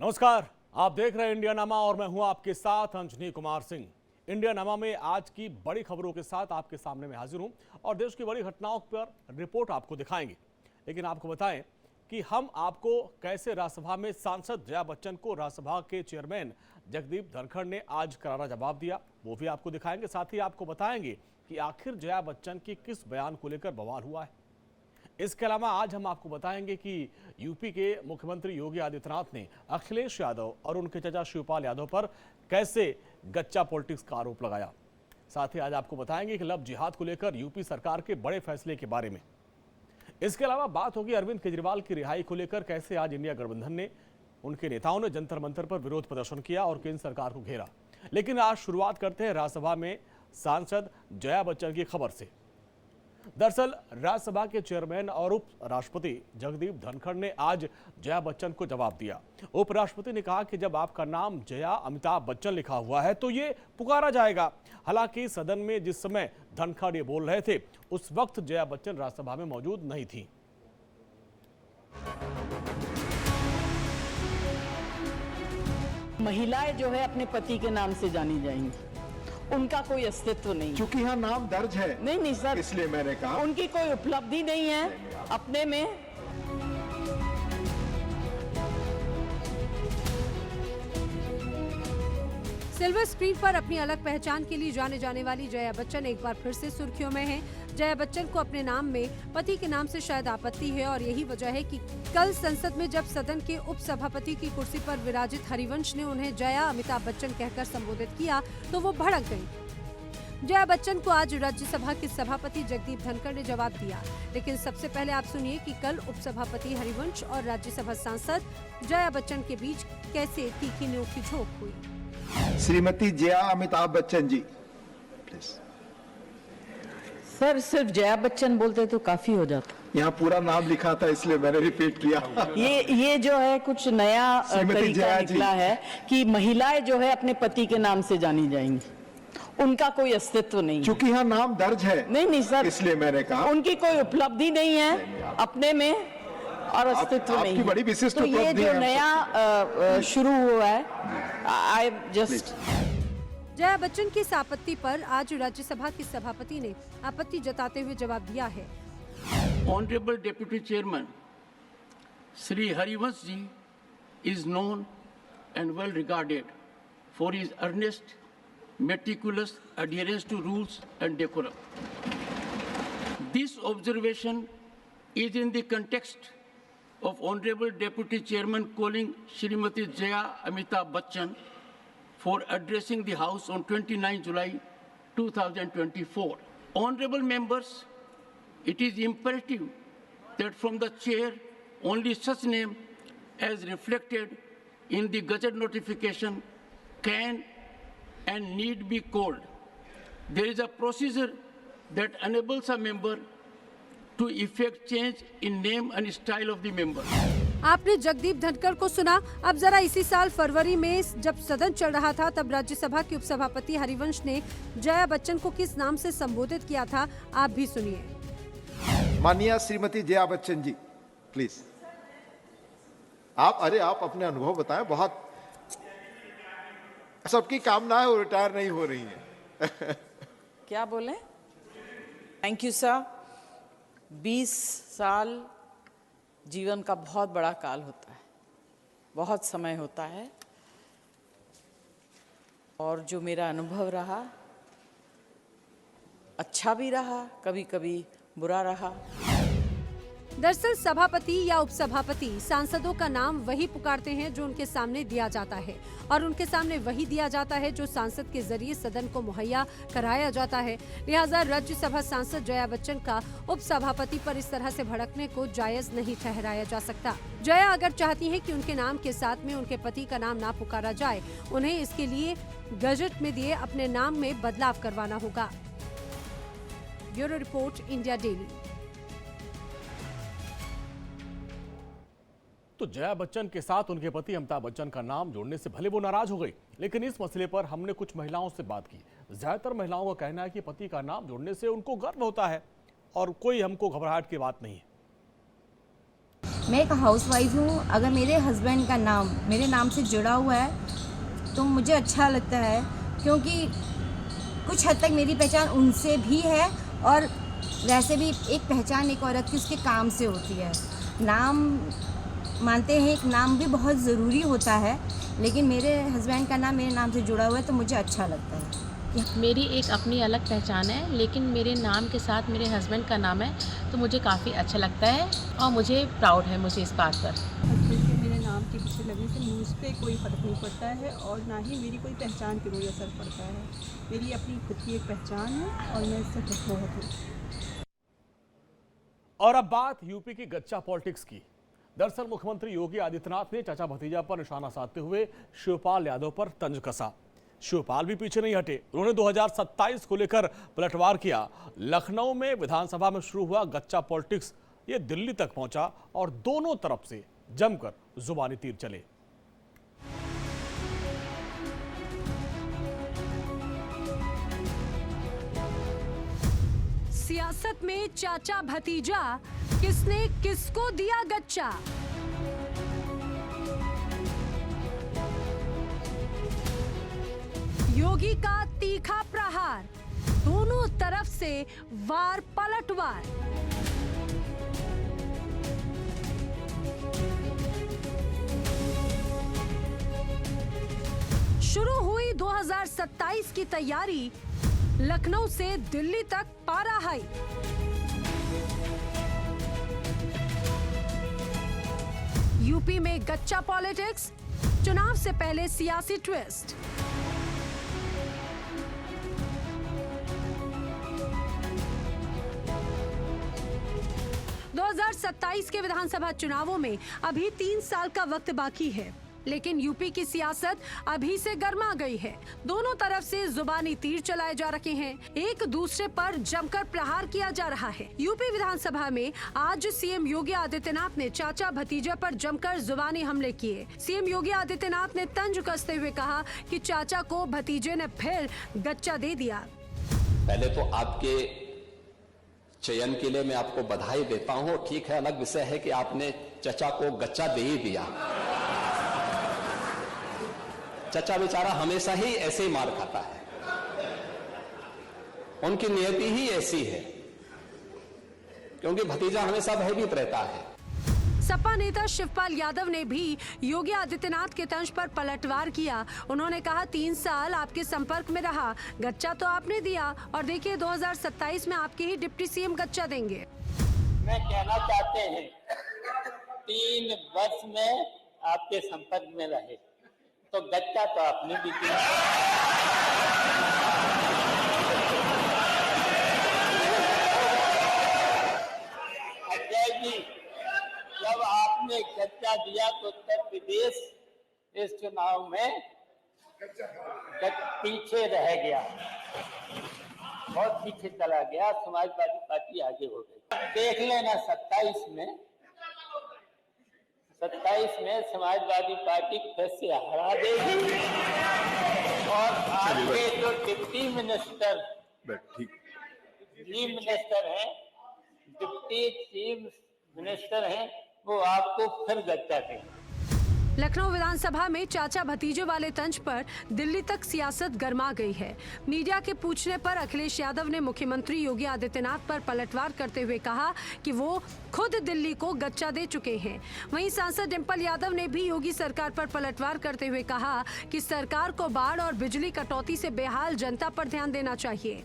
नमस्कार, आप देख रहे हैं इंडिया नमा और मैं हूं आपके साथ अंजनी कुमार सिंह। इंडिया नमा में आज की बड़ी खबरों के साथ आपके सामने मैं हाजिर हूं और देश की बड़ी घटनाओं पर रिपोर्ट आपको दिखाएंगे। लेकिन आपको बताएं कि हम आपको कैसे राज्यसभा में सांसद जया बच्चन को राज्यसभा के चेयरमैन जगदीप धनखड़ ने आज करारा जवाब दिया, वो भी आपको दिखाएंगे। साथ ही आपको बताएंगे कि आखिर जया बच्चन की किस बयान को लेकर बवाल हुआ है। इसके अलावा आज हम आपको बताएंगे कि यूपी के मुख्यमंत्री योगी आदित्यनाथ ने अखिलेश यादव और उनके चाचा शिवपाल यादव पर कैसे गच्चा पॉलिटिक्स का आरोप लगाया। साथ ही आज आपको बताएंगे कि लव जिहाद को लेकर यूपी सरकार के बड़े फैसले के बारे में। इसके अलावा बात होगी अरविंद केजरीवाल की रिहाई को लेकर, कैसे आज इंडिया गठबंधन ने उनके नेताओं ने जंतर मंतर पर विरोध प्रदर्शन किया और केंद्र सरकार को घेरा। लेकिन आज शुरुआत करते हैं राज्यसभा में सांसद जया बच्चन की खबर से। दरअसल राज्यसभा के चेयरमैन और उप राष्ट्रपति जगदीप धनखड़ ने आज जया बच्चन को जवाब दिया। उपराष्ट्रपति ने कहा कि जब आपका नाम जया अमिताभ बच्चन लिखा हुआ है तो ये पुकारा जाएगा। हालांकि सदन में जिस समय धनखड़ ये बोल रहे थे उस वक्त जया बच्चन राज्यसभा में मौजूद नहीं थी। महिलाएं जो है अपने पति के नाम से जानी जाएंगी, उनका कोई अस्तित्व नहीं। क्योंकि यहाँ नाम दर्ज है। नहीं सर, इसलिए मैंने कहा उनकी कोई उपलब्धि नहीं है अपने में। सिल्वर स्क्रीन पर अपनी अलग पहचान के लिए जाने जाने वाली जया बच्चन एक बार फिर से सुर्खियों में हैं। जया बच्चन को अपने नाम में पति के नाम से शायद आपत्ति है और यही वजह है कि कल संसद में जब सदन के उपसभापति की कुर्सी पर विराजित हरिवंश ने उन्हें जया अमिताभ बच्चन कहकर संबोधित किया तो वो भड़क गई। जया बच्चन को आज राज्यसभा के सभापति जगदीप धनखड़ ने जवाब दिया। लेकिन सबसे पहले आप सुनिए कि कल उपसभापति हरिवंश और राज्यसभा सांसद जया बच्चन के बीच कैसे तीखी नोक झोंक हुई। श्रीमती जया अमिताभ बच्चन जी, प्लीज। सर सिर्फ जया बच्चन बोलते तो काफी हो जाता। यहाँ पूरा नाम लिखा था इसलिए मैंने रिपीट किया। ये जो है कुछ नया तरीका निकला है कि महिलाएं जो है अपने पति के नाम से जानी जाएंगी, उनका कोई अस्तित्व नहीं। क्योंकि यहाँ नाम दर्ज है। नहीं सर, इसलिए मैंने कहा उनकी कोई उपलब्धि नहीं है अपने में और अस्तित्व नहीं। आपकी बड़ी विशिष्ट तो ये उपलब्धि जो है। नया शुरू हुआ है, आई जस्ट। जया बच्चन की इस आपत्ति पर आज राज्यसभा के सभापति ने आपत्ति जताते हुए जवाब दिया है। Honorable Deputy Chairman, Sri Harivansh ji is known and well regarded for his earnest, meticulous adherence to rules and decorum. This observation is in the context of Honorable Deputy Chairman calling Srimati Jaya Amitabh Bachchan for addressing the House on 29 July 2024. Honorable members, it is imperative that from the chair only such name as reflected in the Gazette notification can and need be called. There is a procedure that enables a member to effect change in name and style of the member. आपने जगदीप धनखड़ को सुना। अब जरा इसी साल फरवरी में जब सदन चल रहा था तब राज्यसभा के उपसभापति हरिवंश ने जया बच्चन को किस नाम से संबोधित किया था, आप भी सुनिए। माननीय श्रीमती जया बच्चन जी, प्लीज। आप अपने अनुभव बताएं। बहुत सबकी कामना है वो रिटायर नहीं हो रही है। क्या बोले? Thank you sir. 20 साल जीवन का बहुत बड़ा काल होता है, बहुत समय होता है, और जो मेरा अनुभव रहा अच्छा भी रहा, कभी कभी बुरा रहा। दरअसल सभापति या उपसभापति सांसदों का नाम वही पुकारते हैं जो उनके सामने दिया जाता है और उनके सामने वही दिया जाता है जो सांसद के जरिए सदन को मुहैया कराया जाता है। लिहाजा राज्यसभा सांसद जया बच्चन का उपसभापति पर इस तरह से भड़कने को जायज नहीं ठहराया जा सकता। जया अगर चाहती है कि उनके नाम के साथ में उनके पति का नाम ना पुकारा जाए, उन्हें इसके लिए गजट में दिए अपने नाम में बदलाव करवाना होगा। Bureau report, India daily. तो जया बच्चन के साथ उनके पति अमिताभ बच्चन का नाम जोड़ने से भले वो नाराज हो गई, लेकिन इस मसले पर हमने कुछ महिलाओं से बात की। ज्यादातर महिलाओं का कहना है कि पति का नाम जोड़ने से उनको गर्व होता है और कोई हमको घबराहट की बात नहीं है। मैं एक हाउसवाइफ हूँ। अगर मेरे हस्बैंड का नाम मेरे नाम से जुड़ा हुआ है तो मुझे अच्छा लगता है, क्योंकि कुछ हद तक मेरी पहचान उनसे भी है, और वैसे भी एक पहचान एक औरत की उसके काम से होती है। नाम मानते हैं, एक नाम भी बहुत ज़रूरी होता है, लेकिन मेरे हस्बैंड का नाम मेरे नाम से जुड़ा हुआ है तो मुझे अच्छा लगता है। मेरी एक अपनी अलग पहचान है, लेकिन मेरे नाम के साथ मेरे हस्बैंड का नाम है तो मुझे काफ़ी अच्छा लगता है और मुझे प्राउड है मुझे इस बात पर। हस्बैंड के मेरे नाम के पीछे लगने से मुझ पर कोई फ़र्क नहीं पड़ता है और ना ही मेरी कोई पहचान पर कोई असर पड़ता है। मेरी अपनी खुद की एक पहचान है और मैं इससे खुश हूँ। और अब बात यूपी की गच्चा पॉलिटिक्स की। दरअसल मुख्यमंत्री योगी आदित्यनाथ ने चाचा भतीजा पर निशाना साधते हुए शिवपाल यादव पर तंज कसा। शिवपाल भी पीछे नहीं हटे, उन्होंने 2027 को लेकर पलटवार किया। लखनऊ में विधानसभा में शुरू हुआ गच्चा पॉलिटिक्स ये दिल्ली तक पहुंचा और दोनों तरफ से जमकर जुबानी तीर चले। सियासत में चाचा भतीजा, किसने किसको दिया गच्चा? योगी का तीखा प्रहार, दोनों तरफ से वार पलटवार। शुरू हुई 2027 की तैयारी, लखनऊ से दिल्ली तक पारा हाई। यूपी में गच्चा पॉलिटिक्स, चुनाव से पहले सियासी ट्विस्ट। दो 2027 के विधानसभा चुनावों में अभी 3 साल का वक्त बाकी है, लेकिन यूपी की सियासत अभी से गर्मा गई है। दोनों तरफ से जुबानी तीर चलाए जा रहे हैं, एक दूसरे पर जमकर प्रहार किया जा रहा है। यूपी विधानसभा में आज सीएम योगी आदित्यनाथ ने चाचा भतीजे पर जमकर जुबानी हमले किए। सीएम योगी आदित्यनाथ ने तंज कसते हुए कहा कि चाचा को भतीजे ने फिर गच्चा दे दिया। पहले तो आपके चयन के लिए मैं आपको बधाई देता हूं। ठीक है, अलग विषय है कि आपने चचा को गच्चा दे ही दिया। चचा बेचारा हमेशा ही ऐसे ही मार खाता है, उनकी नियति ही ऐसी है, क्योंकि भतीजा हमेशा भयभीत रहता है। सपा नेता शिवपाल यादव ने भी योगी आदित्यनाथ के तंज पर पलटवार किया। उन्होंने कहा 3 साल आपके संपर्क में रहा, गच्चा तो आपने दिया और देखिए 2027 में आपके ही डिप्टी सीएम गच्चा देंगे। मैं कहना चाहते हैं 3 वर्ष में आपके संपर्क में रहे तो गच्चा तो आपने भी दिया। अजय जी, जब आपने गच्चा दिया तो उत्तर प्रदेश इस चुनाव में पीछे रह गया, बहुत पीछे चला गया। समाजवादी पार्टी आगे हो गई। देख लेना 27 में समाजवादी पार्टी फिर से हरा देगी और आपके जो deputy minister deputy chief minister हैं वो आपको फिर गच्चा देंगे। लखनऊ विधानसभा में चाचा भतीजे वाले तंज पर दिल्ली तक सियासत गर्मा गई है। मीडिया के पूछने पर अखिलेश यादव ने मुख्यमंत्री योगी आदित्यनाथ पर पलटवार करते हुए कहा कि वो खुद दिल्ली को गच्चा दे चुके हैं। वहीं सांसद डिंपल यादव ने भी योगी सरकार पर पलटवार करते हुए कहा कि सरकार को बाढ़ और बिजली कटौती से बेहाल जनता पर ध्यान देना चाहिए।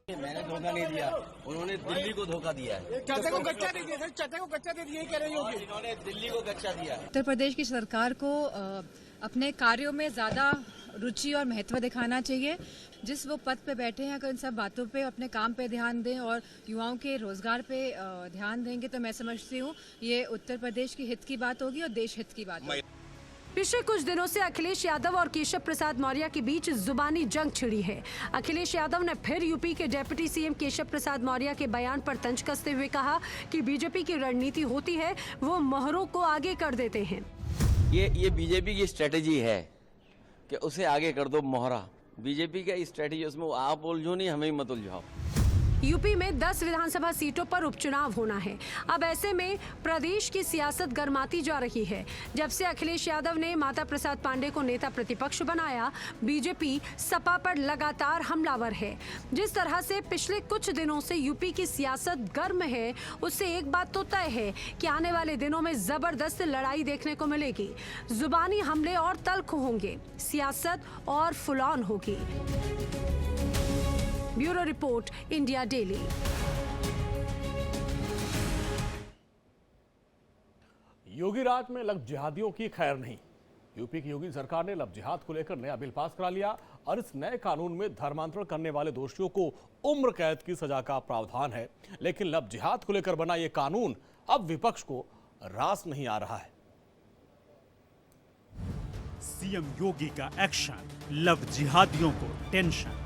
मैंने धोखा नहीं दिया, उन्होंने दिल्ली को धोखा दिया है। चाचा को गच्चा दे दिया, चाचा को गच्चा दे दिया कह रही होगी। इन्होंने दिल्ली को गच्चा दिया। उत्तर प्रदेश की सरकार को अपने कार्यों में ज्यादा रुचि और महत्व दिखाना चाहिए। जिस वो पद पे बैठे हैं, अगर इन सब बातों पे अपने काम पे ध्यान दें और युवाओं के रोजगार पे ध्यान देंगे तो मैं समझती हूँ ये उत्तर प्रदेश की हित की बात होगी और देश हित की बात होगी। पिछले कुछ दिनों से अखिलेश यादव और केशव प्रसाद मौर्य के बीच जुबानी जंग छिड़ी है। अखिलेश यादव ने फिर यूपी के डिप्टी सीएम केशव प्रसाद मौर्य के बयान पर तंज कसते हुए कहा कि बीजेपी की रणनीति होती है वो मोहरों को आगे कर देते हैं। ये बीजेपी की स्ट्रेटेजी है कि उसे आगे कर दो मोहरा। बीजेपी का स्ट्रेटेजी, उसमें आप उलझो नहीं, हमें मत उलझाओ। यूपी में 10 विधानसभा सीटों पर उपचुनाव होना है। अब ऐसे में प्रदेश की सियासत गर्माती जा रही है। जब से अखिलेश यादव ने माता प्रसाद पांडे को नेता प्रतिपक्ष बनाया, बीजेपी सपा पर लगातार हमलावर है। जिस तरह से पिछले कुछ दिनों से यूपी की सियासत गर्म है, उससे एक बात तो तय है कि आने वाले दिनों में जबरदस्त लड़ाई देखने को मिलेगी। जुबानी हमले और तल्ख होंगे, सियासत और फुल ऑन होगी। Bureau report, India Daily. Yogi राज में लव जिहादियों की खैर नहीं। यूपी की योगी सरकार ने लव जिहाद को लेकर नया बिल पास करा लिया और इस नए कानून में धर्मांतरण करने वाले दोषियों को उम्र कैद की सजा का प्रावधान है। लेकिन लव जिहाद को लेकर बना यह कानून अब विपक्ष को रास नहीं आ रहा है। सीएम योगी का एक्शन, लव जिहादियों को टेंशन।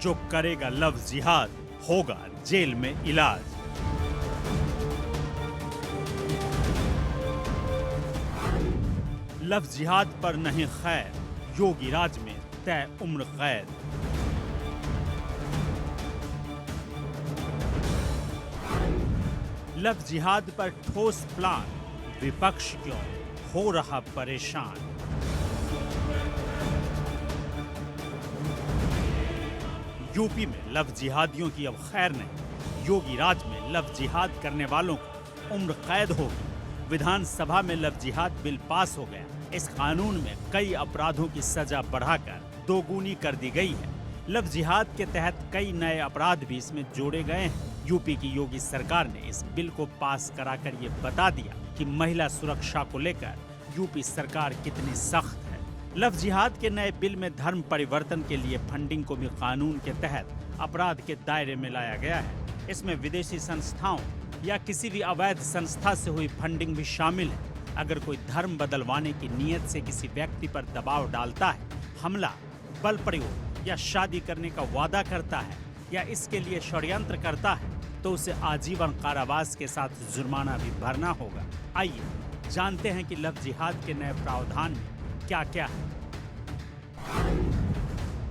जो करेगा लव जिहाद होगा जेल में इलाज। लव जिहाद पर नहीं खैर, योगी राज में तय उम्र कैद। लव जिहाद पर ठोस प्लान, विपक्ष क्यों हो रहा परेशान। यूपी में लव जिहादियों की अब खैर नहीं। योगी राज में लव जिहाद करने वालों को उम्र कैद होगी। विधानसभा में लव जिहाद बिल पास हो गया। इस कानून में कई अपराधों की सजा बढ़ाकर दोगुनी कर दी गई है। लव जिहाद के तहत कई नए अपराध भी इसमें जोड़े गए हैं। यूपी की योगी सरकार ने इस बिल को पास कराकर ये बता दिया कि महिला सुरक्षा को लेकर यूपी सरकार कितनी सख्त है। लव जिहाद के नए बिल में धर्म परिवर्तन के लिए फंडिंग को भी कानून के तहत अपराध के दायरे में लाया गया है। इसमें विदेशी संस्थाओं या किसी भी अवैध संस्था से हुई फंडिंग भी शामिल है। अगर कोई धर्म बदलवाने की नीयत से किसी व्यक्ति पर दबाव डालता है, हमला, बल प्रयोग या शादी करने का वादा करता है या इसके लिए षड्यंत्र करता है, तो उसे आजीवन कारावास के साथ जुर्माना भी भरना होगा। आइए जानते हैं कि लव जिहाद के नए प्रावधान में क्या क्या है।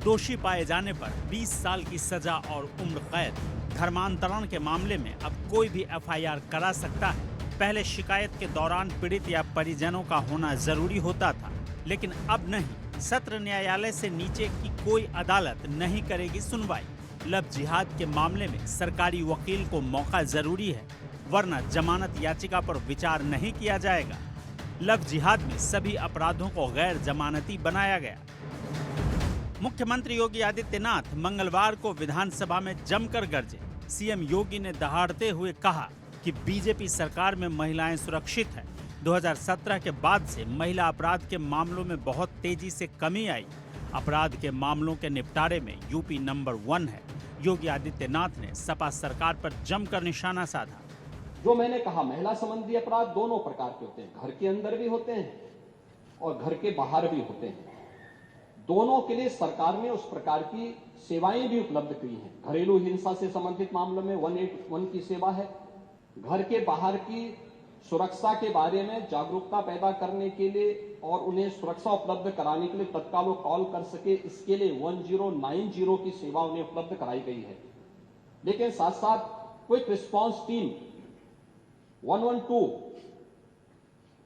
दोषी पाए जाने पर 20 साल की सजा और उम्र कैद। धर्मांतरण के मामले में अब कोई भी एफआईआर करा सकता है। पहले शिकायत के दौरान पीड़ित या परिजनों का होना जरूरी होता था, लेकिन अब नहीं। सत्र न्यायालय से नीचे की कोई अदालत नहीं करेगी सुनवाई। लव जिहाद के मामले में सरकारी वकील को मौका जरूरी है, वरना जमानत याचिका पर विचार नहीं किया जाएगा। लव जिहाद में सभी अपराधों को गैर जमानती बनाया गया। मुख्यमंत्री योगी आदित्यनाथ मंगलवार को विधानसभा में जमकर गरजे। सीएम योगी ने दहाड़ते हुए कहा कि बीजेपी सरकार में महिलाएं सुरक्षित है। 2017 के बाद से महिला अपराध के मामलों में बहुत तेजी से कमी आई। अपराध के मामलों के निपटारे में यूपी नंबर 1 है। योगी आदित्यनाथ ने सपा सरकार पर जमकर निशाना साधा। जो मैंने कहा, महिला संबंधी अपराध दोनों प्रकार के होते हैं, घर के अंदर भी होते हैं और घर के बाहर भी होते हैं। दोनों के लिए सरकार ने उस प्रकार की सेवाएं भी उपलब्ध की हैं। घरेलू हिंसा से संबंधित मामलों में 181 की सेवा है। घर के बाहर की सुरक्षा के बारे में जागरूकता पैदा करने के लिए और उन्हें सुरक्षा उपलब्ध कराने के लिए तत्काल वो कॉल कर सके, इसके लिए 1090 की सेवा उन्हें उपलब्ध कराई गई है। लेकिन साथ साथ क्विक रिस्पांस टीम 112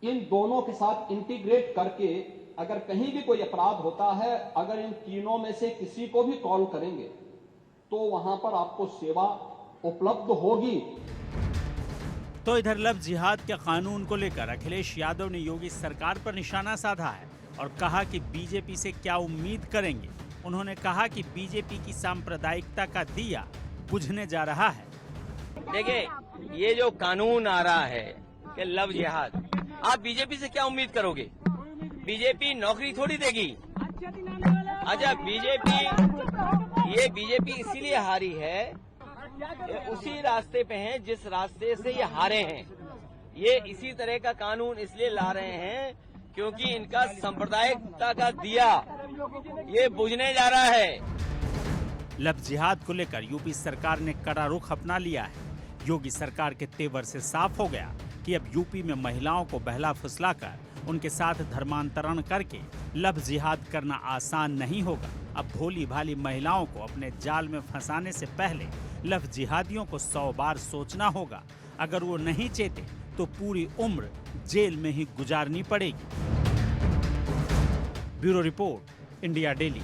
इन दोनों के साथ इंटीग्रेट करके अगर कहीं भी कोई अपराध होता है, अगर इन तीनों में से किसी को भी कॉल करेंगे तो वहां पर आपको सेवा उपलब्ध होगी। तो इधर लव जिहाद के कानून को लेकर अखिलेश यादव ने योगी सरकार पर निशाना साधा है और कहा कि बीजेपी से क्या उम्मीद करेंगे। उन्होंने कहा कि बीजेपी की सांप्रदायिकता का दिया बुझने जा रहा है। देखिए, ये जो कानून आ रहा है कि लव जिहाद, आप बीजेपी से क्या उम्मीद करोगे? बीजेपी नौकरी थोड़ी देगी। अच्छा, बीजेपी इसीलिए हारी है, उसी रास्ते पे हैं जिस रास्ते से ये हारे हैं। ये इसी तरह का कानून इसलिए ला रहे हैं क्योंकि इनका सांप्रदायिकता का दिया ये बुझने जा रहा है। लव जिहाद को लेकर यूपी सरकार ने कड़ा रुख अपना लिया है। योगी सरकार के तेवर से साफ हो गया कि अब यूपी में महिलाओं को बहला फुसलाकर उनके साथ धर्मांतरण करके लव जिहाद करना आसान नहीं होगा। अब भोली भाली महिलाओं को अपने जाल में फंसाने से पहले लव जिहादियों को 100 बार सोचना होगा। अगर वो नहीं चेते तो पूरी उम्र जेल में ही गुजारनी पड़ेगी। Bureau report, India daily.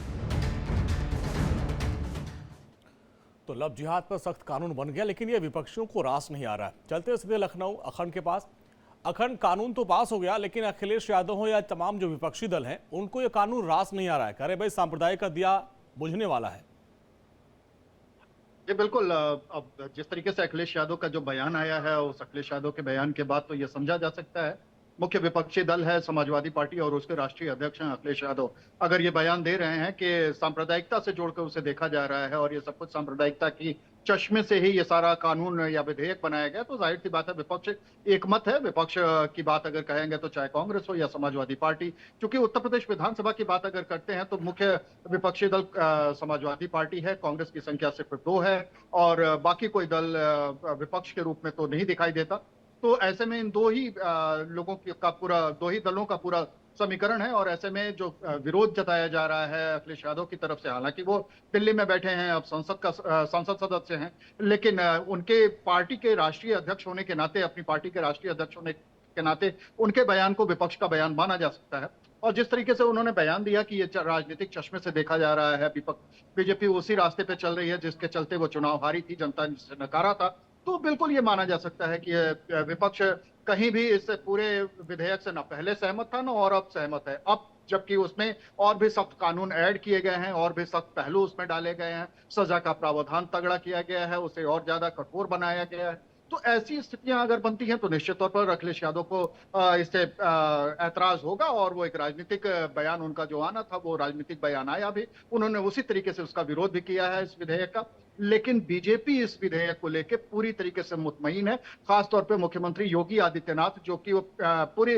तो लव जिहाद पर सख्त कानून बन गया, लेकिन ये विपक्षियों को रास नहीं आ रहा है। चलते सीधे लखनऊ अखंड के पास। अखंड, कानून तो पास हो गया, लेकिन अखिलेश यादव हो या तमाम जो विपक्षी दल हैं, उनको ये कानून रास नहीं आ रहा है। कह रहे भाई सांप्रदायिक का दिया बुझने वाला है। जी बिल्कुल। अब जिस तरीके से अखिलेश यादव का जो बयान आया है, उस अखिलेश यादव के बयान के बाद तो ये समझा जा सकता है मुख्य विपक्षी दल है समाजवादी पार्टी और उसके राष्ट्रीय अध्यक्ष हैं अखिलेश यादव, अगर ये बयान दे रहे हैं कि सांप्रदायिकता से जोड़कर उसे देखा जा रहा है और ये सब कुछ सांप्रदायिकता की चश्मे से ही ये सारा कानून या विधेयक बनाया गया, तो जाहिर सी बात है विपक्ष एकमत है। विपक्ष की बात अगर कहेंगे तो चाहे कांग्रेस हो या समाजवादी पार्टी, क्योंकि उत्तर प्रदेश विधानसभा की बात अगर करते हैं तो मुख्य विपक्षी दल समाजवादी पार्टी है, कांग्रेस की संख्या सिर्फ 2 है और बाकी कोई दल विपक्ष के रूप में तो नहीं दिखाई देता। तो ऐसे में इन 2 ही लोगों का पूरा 2 ही दलों का पूरा समीकरण है और ऐसे में जो विरोध जताया जा रहा है अखिलेश यादव की तरफ से, हालांकि वो दिल्ली में बैठे हैं, अब संसद सदस्य हैं, लेकिन उनके पार्टी के राष्ट्रीय अध्यक्ष होने के नाते, अपनी पार्टी के राष्ट्रीय अध्यक्ष होने के नाते उनके बयान को विपक्ष का बयान माना जा सकता है। और जिस तरीके से उन्होंने बयान दिया कि ये राजनीतिक चश्मे से देखा जा रहा है, बीजेपी उसी रास्ते पे चल रही है जिसके चलते वो चुनाव हारी थी, जनता ने इसे नकारा था, तो बिल्कुल ये माना जा सकता है कि विपक्ष कहीं भी इस पूरे विधेयक से न पहले सहमत था न और अब सहमत है। अब जबकि उसमें और भी सख्त कानून ऐड किए गए हैं और भी सख्त पहलू उसमें डाले गए हैं, सजा का प्रावधान तगड़ा किया गया है, उसे और ज्यादा कठोर बनाया गया है, तो ऐसी स्थितियां अगर बनती हैं तो निश्चित तौर पर अखिलेश यादव को इससे ऐतराज होगा और वो एक राजनीतिक बयान, उनका जो आना था वो राजनीतिक बयान आया भी, उन्होंने उसी तरीके से उसका विरोध भी किया है इस विधेयक का। लेकिन बीजेपी इस विधेयक को लेकर पूरी तरीके से मुतमईन है, खासतौर पे मुख्यमंत्री योगी आदित्यनाथ, जो कि वो पूरी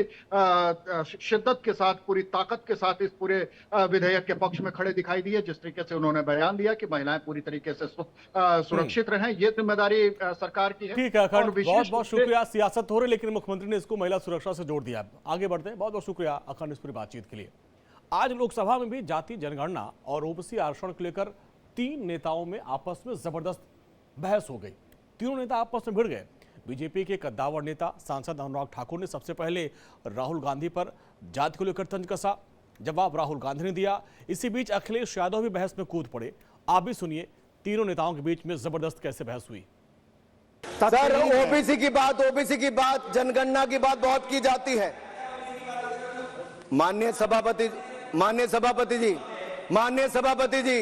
शिद्दत के साथ, पूरी ताकत के साथ इस पूरे विधेयक के पक्ष में खड़े दिखाई दिए। जिस तरीके से उन्होंने बयान दिया कि महिलाएं पूरी तरीके से सुरक्षित रहें, ये जिम्मेदारी सरकार की है। ठीक है अखंड, बहुत बहुत शुक्रिया। सियासत हो रही, लेकिन मुख्यमंत्री ने इसको महिला सुरक्षा से जोड़ दिया। आगे बढ़ते हैं। बहुत बहुत शुक्रिया अखंड इस पूरी बातचीत के लिए। आज लोकसभा में भी जाति जनगणना और ओबीसी आरक्षण को लेकर 3 नेताओं में आपस में जबरदस्त बहस हो गई। तीनों नेता आपस में भिड़ गए। बीजेपी के कद्दावर नेता सांसद अनुराग ठाकुर ने सबसे पहले राहुल गांधी पर जाति को लेकर तंज कसा, जवाब राहुल गांधी ने दिया। इसी बीच अखिलेश यादव भी बहस में कूद पड़े। आप भी सुनिए तीनों नेताओं के बीच में जबरदस्त कैसे बहस हुई। सर, ओबीसी की बात, जनगणना की बात बहुत की जाती है। माननीय सभापति जी,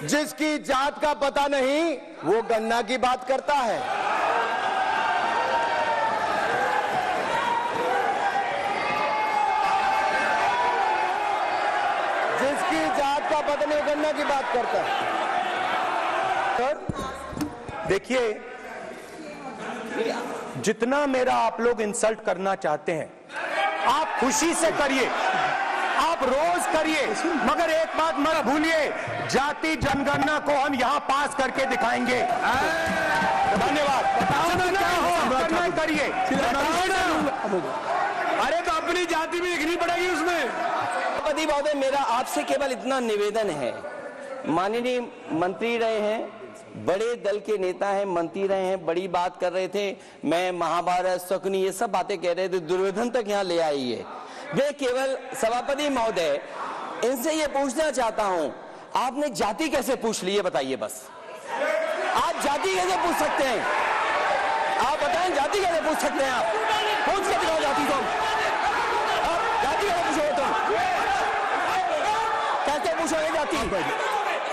जिसकी जात का पता नहीं वो गणना की बात करता है। जिसकी जात का पता नहीं गणना की बात करता है। देखिए, जितना मेरा आप लोग इंसल्ट करना चाहते हैं आप खुशी से करिए, आप रोज करिए, मगर एक बात मत भूलिए, जाति जनगणना को हम यहां पास करके दिखाएंगे। धन्यवाद। करिए। अरे तो अपनी जाति भी लिखनी पड़ेगी उसमें। सभापति महोदय, मेरा आपसे केवल इतना निवेदन है, माननीय मंत्री रहे हैं, बड़े दल के नेता हैं, मंत्री रहे हैं, बड़ी बात कर रहे थे, मैं महाभारत, शकुनी, ये सब बातें कह रहे थे, दुर्योधन तक यहाँ ले आई है। वे केवल सभापति महोदय, इनसे ये पूछना चाहता हूं, आपने जाति कैसे पूछ ली है बताइए बस। आप जाति कैसे पूछ सकते हैं? आप बताएं, जाति कैसे पूछ सकते हैं? आप पूछ के दिखाओ जाति को। जाति कैसे पूछोगे तुम? कैसे पूछोगे जाति?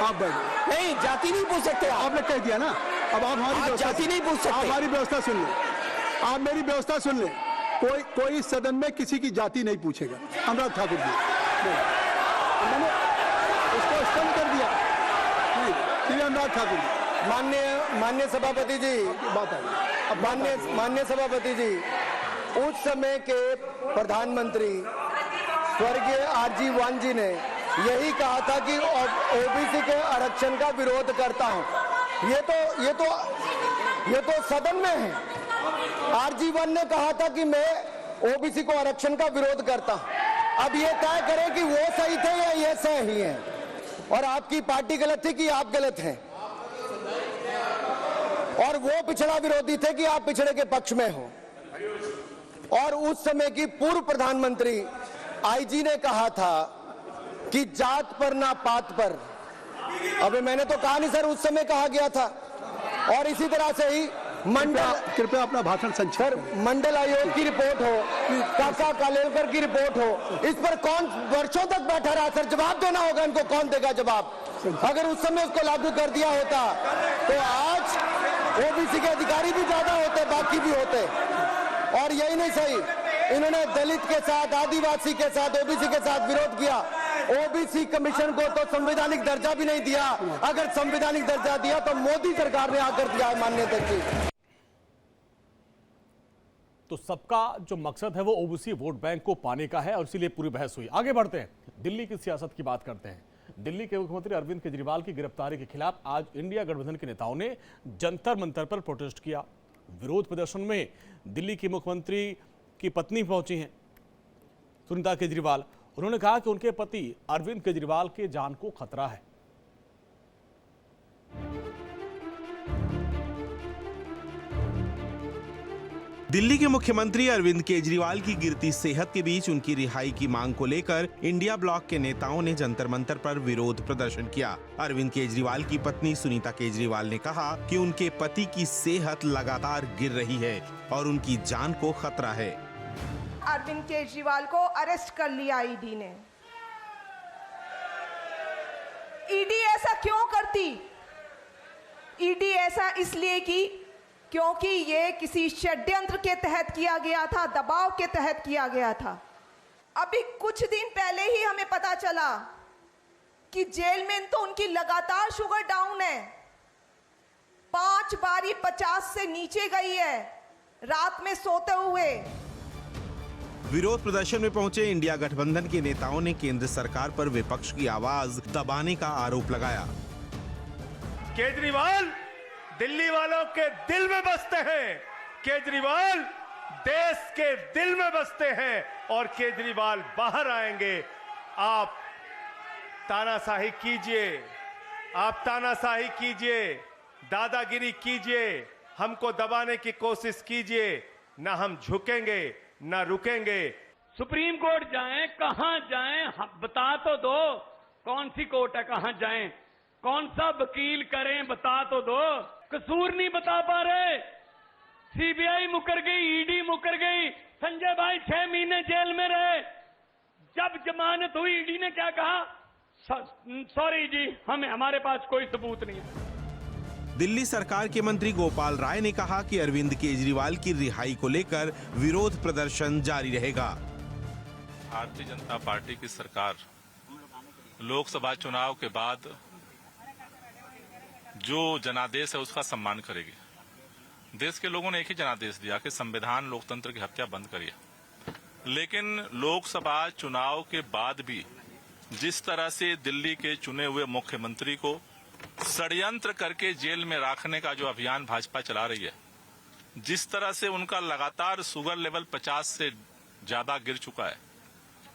आप नहीं, जाति नहीं पूछ सकते। आपने कह दिया ना, अब आप हमारी जाति नहीं पूछ सकते। हमारी व्यवस्था सुन लें, आप मेरी व्यवस्था सुन लें। कोई सदन में किसी की जाति नहीं पूछेगा। अनुराग ठाकुर जी, मैंने उसको स्पष्ट कर दिया। नहीं, अनुराग ठाकुर जी। माननीय सभापति जी, बात है। माननीय सभापति जी, उस समय के प्रधानमंत्री स्वर्गीय आरजी वान जी ने यही कहा था कि ओबीसी के आरक्षण का विरोध करता हूं। ये तो सदन में है। आरजी वान ने कहा था कि मैं ओबीसी को आरक्षण का विरोध करता हूं। अब ये तय करें कि वो सही थे या ये सही है, और आपकी पार्टी गलत थी कि आप गलत हैं, और वो पिछड़ा विरोधी थे कि आप पिछड़े के पक्ष में हो। और उस समय की पूर्व प्रधानमंत्री आईजी ने कहा था कि जात पर ना पात पर। अबे मैंने तो कहा नहीं सर, उस समय कहा गया था। और इसी तरह से ही कृपया अपना भाषण सर, मंडल आयोग की रिपोर्ट हो, काका कालेलकर की रिपोर्ट हो, इस पर कौन वर्षों तक बैठा रहा सर? जवाब देना होगा इनको, कौन देगा जवाब? अगर उस समय उसको लागू कर दिया होता तो आज ओबीसी के अधिकारी भी ज्यादा होते, बाकी भी होते। और यही नहीं सही, इन्होंने दलित के साथ, आदिवासी के साथ, ओबीसी के साथ विरोध किया। ओबीसी कमीशन को तो संवैधानिक दर्जा भी नहीं दिया। अगर संवैधानिक दर्जा दिया तो मोदी सरकार ने आकर दिया है मान्यता की। तो सबका जो मकसद है वो ओबीसी वोट बैंक को पाने का है और इसीलिए पूरी बहस हुई। आगे बढ़ते हैं, दिल्ली की सियासत की बात करते हैं। दिल्ली के मुख्यमंत्री अरविंद केजरीवाल की गिरफ्तारी के खिलाफ आज इंडिया गठबंधन के नेताओं ने जंतर मंतर पर प्रोटेस्ट किया। विरोध प्रदर्शन में दिल्ली की मुख्यमंत्री की पत्नी पहुंची हैं, सुनीता केजरीवाल। उन्होंने कहा कि उनके पति अरविंद केजरीवाल के जान को खतरा है। दिल्ली के मुख्यमंत्री अरविंद केजरीवाल की गिरती सेहत के बीच उनकी रिहाई की मांग को लेकर इंडिया ब्लॉक के नेताओं ने जंतर मंतर पर विरोध प्रदर्शन किया। अरविंद केजरीवाल की पत्नी सुनीता केजरीवाल ने कहा कि उनके पति की सेहत लगातार गिर रही है और उनकी जान को खतरा है। अरविंद केजरीवाल को अरेस्ट कर लिया ईडी ने। ईडी ऐसा क्यों करती? ईडी ऐसा इसलिए की क्योंकि ये किसी षड्यंत्र के तहत किया गया था, दबाव के तहत किया गया था। अभी कुछ दिन पहले ही हमें पता चला कि जेल में तो उनकी लगातार शुगर डाउन है, 5 बारी 50 से नीचे गई है रात में सोते हुए। विरोध प्रदर्शन में पहुंचे इंडिया गठबंधन के नेताओं ने केंद्र सरकार पर विपक्ष की आवाज दबाने का आरोप लगाया। केजरीवाल दिल्ली वालों के दिल में बसते हैं, केजरीवाल देश के दिल में बसते हैं और केजरीवाल बाहर आएंगे। आप तानाशाही कीजिए, आप तानाशाही कीजिए, दादागिरी कीजिए, हमको दबाने की कोशिश कीजिए, ना हम झुकेंगे ना रुकेंगे। सुप्रीम कोर्ट जाएं, कहां जाएं, बता तो दो कौन सी कोर्ट है, कहां जाएं, कौन सा वकील करें, बता तो दो। कसूर नहीं बता पा रहे, सीबीआई मुकर गई, ईडी मुकर गई, संजय भाई 6 महीने जेल में रहे। जब जमानत हुई ईडी ने क्या कहा? सॉरी जी, हमारे पास कोई सबूत नहीं है। दिल्ली सरकार के मंत्री गोपाल राय ने कहा कि अरविंद केजरीवाल की रिहाई को लेकर विरोध प्रदर्शन जारी रहेगा। भारतीय जनता पार्टी की सरकार लोकसभा चुनाव के बाद जो जनादेश है उसका सम्मान करेगी। देश के लोगों ने एक ही जनादेश दिया कि संविधान लोकतंत्र की हत्या बंद करिए, लेकिन लोकसभा चुनाव के बाद भी जिस तरह से दिल्ली के चुने हुए मुख्यमंत्री को षड्यंत्र करके जेल में रखने का जो अभियान भाजपा चला रही है, जिस तरह से उनका लगातार शुगर लेवल 50 से ज्यादा गिर चुका है,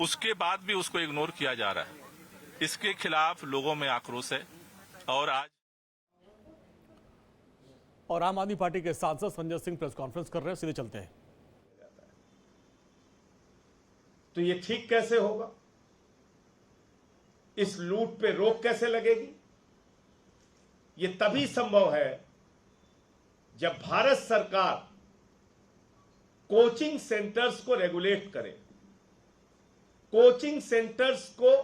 उसके बाद भी उसको इग्नोर किया जा रहा है। इसके खिलाफ लोगों में आक्रोश है। और आम आदमी पार्टी के सांसद संजय सिंह प्रेस कॉन्फ्रेंस कर रहे हैं, सीधे चलते हैं। तो ये ठीक कैसे होगा? इस लूट पे रोक कैसे लगेगी? ये तभी संभव है जब भारत सरकार कोचिंग सेंटर्स को रेगुलेट करे, कोचिंग सेंटर्स को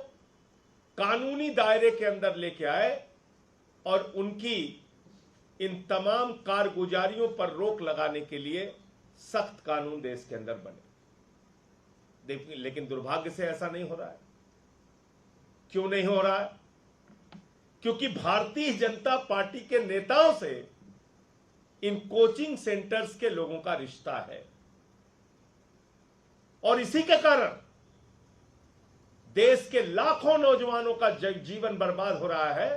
कानूनी दायरे के अंदर लेके आए और उनकी इन तमाम कारगुजारियों पर रोक लगाने के लिए सख्त कानून देश के अंदर बने। लेकिन दुर्भाग्य से ऐसा नहीं हो रहा है। क्यों नहीं हो रहा है? क्योंकि भारतीय जनता पार्टी के नेताओं से इन कोचिंग सेंटर्स के लोगों का रिश्ता है और इसी के कारण देश के लाखों नौजवानों का जीवन बर्बाद हो रहा है